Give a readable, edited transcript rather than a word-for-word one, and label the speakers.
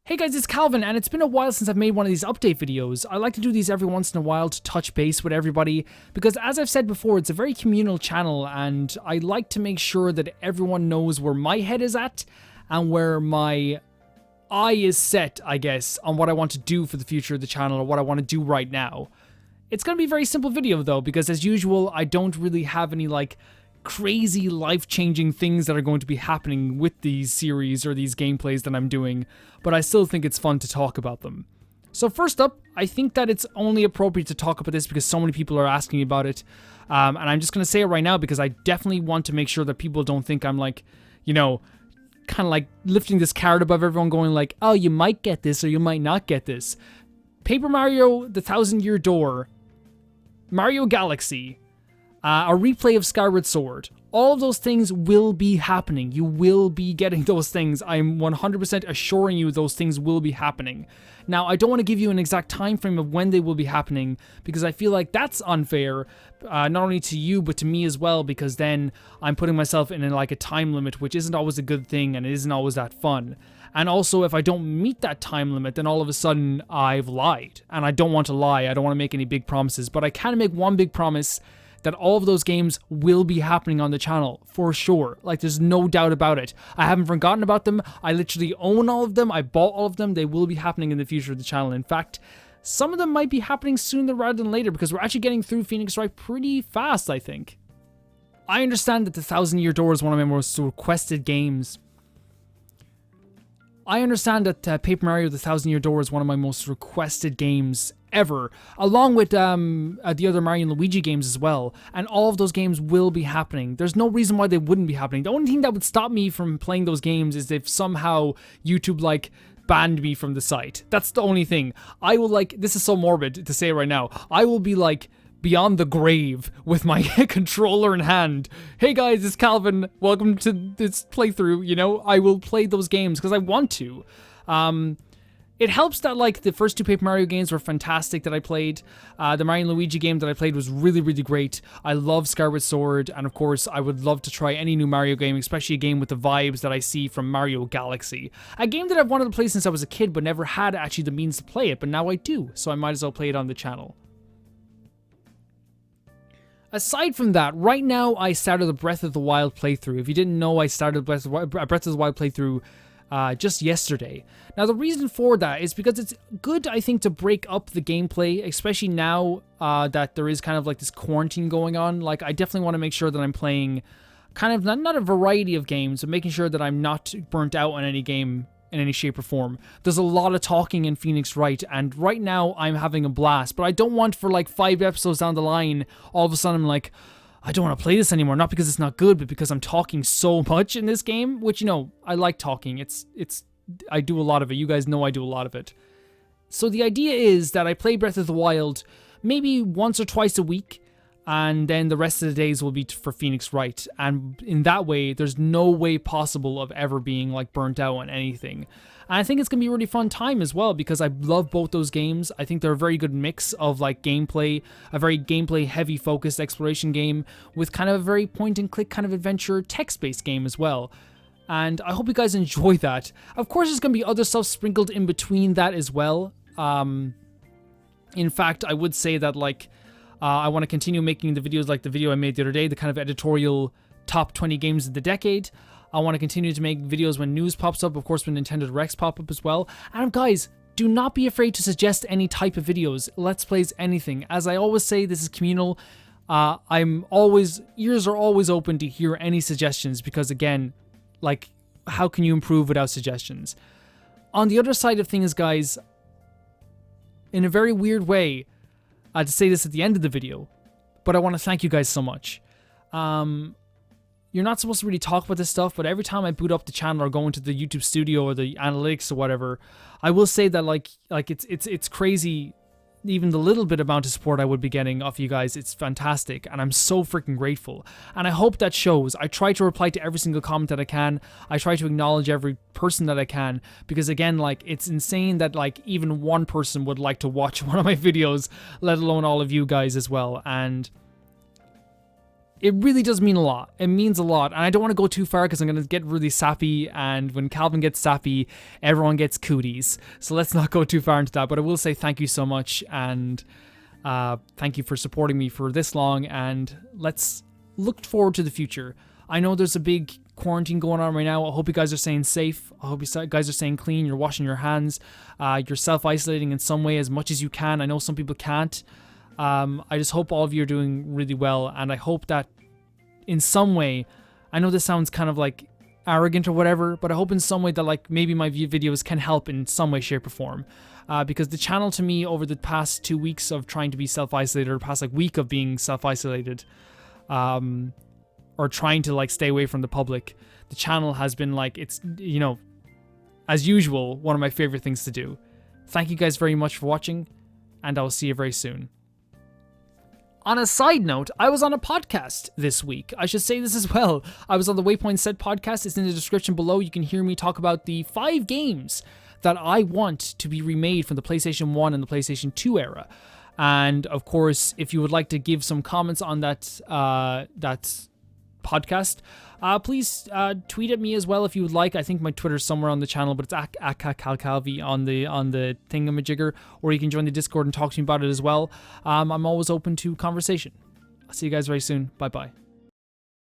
Speaker 1: Hey guys, it's Calvin, and it's been a while since I've made one of these update videos. I like to do these every once in a while to touch base with everybody, because as I've said before, it's a very communal channel, and I like to make sure that everyone knows where my head is at, and where my eye is set, I guess, on what I want to do for the future of the channel, or what I want to do right now. It's going to be a very simple video though, because as usual, I don't really have any crazy life-changing things that are going to be happening with these series or these gameplays that I'm doing, but I still think it's fun to talk about them. So first up, I think that it's only appropriate to talk about this because so many people are asking about it, and I'm just going to say it right now because I definitely want to make sure that people don't think I'm kind of lifting this carrot above everyone going like, oh, you might get this or you might not get this. Paper Mario, The Thousand Year Door, Mario Galaxy, a replay of Skyward Sword. All of those things will be happening. You will be getting those things. I'm 100% assuring you those things will be happening. Now, I don't want to give you an exact time frame of when they will be happening because I feel like that's unfair, not only to you but to me as well, because then I'm putting myself in a time limit, which isn't always a good thing and it isn't always that fun. And also, if I don't meet that time limit, then all of a sudden I've lied. And I don't want to lie. I don't want to make any big promises, but I can make one big promise that all of those games will be happening on the channel, for sure. There's no doubt about it. I haven't forgotten about them. I literally own all of them. I bought all of them. They will be happening in the future of the channel. In fact, some of them might be happening sooner rather than later because we're actually getting through Phoenix Wright pretty fast, I think. I understand that The Thousand Year Door is one of my most requested games. I understand that Paper Mario The Thousand Year Door is one of my most requested games ever, along with the other Mario and Luigi games as well, and all of those games will be happening. There's no reason why they wouldn't be happening. The only thing that would stop me from playing those games is if somehow YouTube banned me from the site. That's the only thing. I will this is so morbid to say right now, I will be beyond the grave with my controller in hand. Hey guys, it's Calvin. Welcome to this playthrough. I will play those games because I want to. It helps that the first two Paper Mario games were fantastic that I played. The Mario and Luigi game that I played was really, really great. I love Skyward Sword, and of course, I would love to try any new Mario game, especially a game with the vibes that I see from Mario Galaxy. A game that I've wanted to play since I was a kid, but never had actually the means to play it, but now I do, so I might as well play it on the channel. Aside from that, right now I started the Breath of the Wild playthrough. If you didn't know, I started Breath of the Wild playthrough just yesterday. Now, the reason for that is because it's good, I think, to break up the gameplay, especially now that there is kind of this quarantine going on. I definitely want to make sure that I'm playing kind of not a variety of games, but making sure that I'm not burnt out on any game in any shape or form. There's a lot of talking in Phoenix Wright, and right now I'm having a blast, but I don't want for 5 episodes down the line, all of a sudden I'm I don't want to play this anymore, not because it's not good, but because I'm talking so much in this game, which, I like talking. I do a lot of it. You guys know I do a lot of it. So the idea is that I play Breath of the Wild maybe once or twice a week, and then the rest of the days will be for Phoenix Wright. And in that way, there's no way possible of ever being burnt out on anything. And I think it's going to be a really fun time as well because I love both those games. I think they're a very good mix of gameplay, a very gameplay heavy focused exploration game with kind of a very point and click kind of adventure text-based game as well. And I hope you guys enjoy that. Of course, there's going to be other stuff sprinkled in between that as well. In fact, I would say that I want to continue making the videos like the video I made the other day, the kind of editorial top 20 games of the decade. I want to continue to make videos when news pops up, of course when Nintendo Directs pop up as well. And guys, do not be afraid to suggest any type of videos, Let's Plays, anything. As I always say, this is communal. Ears are always open to hear any suggestions because again, how can you improve without suggestions? On the other side of things, guys, in a very weird way, to say this at the end of the video, but I want to thank you guys so much. You're not supposed to really talk about this stuff, but every time I boot up the channel or go into the YouTube studio or the analytics or whatever, I will say that it's crazy. Even the little bit amount of support I would be getting off you guys, it's fantastic, and I'm so freaking grateful. And I hope that shows. I try to reply to every single comment that I can. I try to acknowledge every person that I can, because again, it's insane that even one person would like to watch one of my videos, let alone all of you guys as well. And it really does mean a lot. It means a lot. And I don't want to go too far because I'm going to get really sappy. And when Calvin gets sappy, everyone gets cooties. So let's not go too far into that. But I will say thank you so much. And thank you for supporting me for this long. And let's look forward to the future. I know there's a big quarantine going on right now. I hope you guys are staying safe. I hope you guys are staying clean. You're washing your hands. You're self-isolating in some way as much as you can. I know some people can't. I just hope all of you are doing really well, and I hope that in some way, I know this sounds kind of like arrogant or whatever, but I hope in some way that like maybe my videos can help in some way, shape, or form. Because the channel to me over the past 2 weeks of trying to be self-isolated, or past like week of being self-isolated, or trying to like stay away from the public, the channel has been like, it's, you know, as usual, one of my favorite things to do. Thank you guys very much for watching, and I will see you very soon. On a side note, I was on a podcast this week. I should say this as well. I was on the Waypoint Set podcast. It's in the description below. You can hear me talk about the 5 games that I want to be remade from the PlayStation 1 and the PlayStation 2 era. And of course, if you would like to give some comments on that podcast, please tweet at me as well if you would like. I think my Twitter's somewhere on the channel, but it's @calcalvi on the thingamajigger, or you can join the Discord and talk to me about it as well. I'm always open to conversation. I'll see you guys very soon. Bye bye.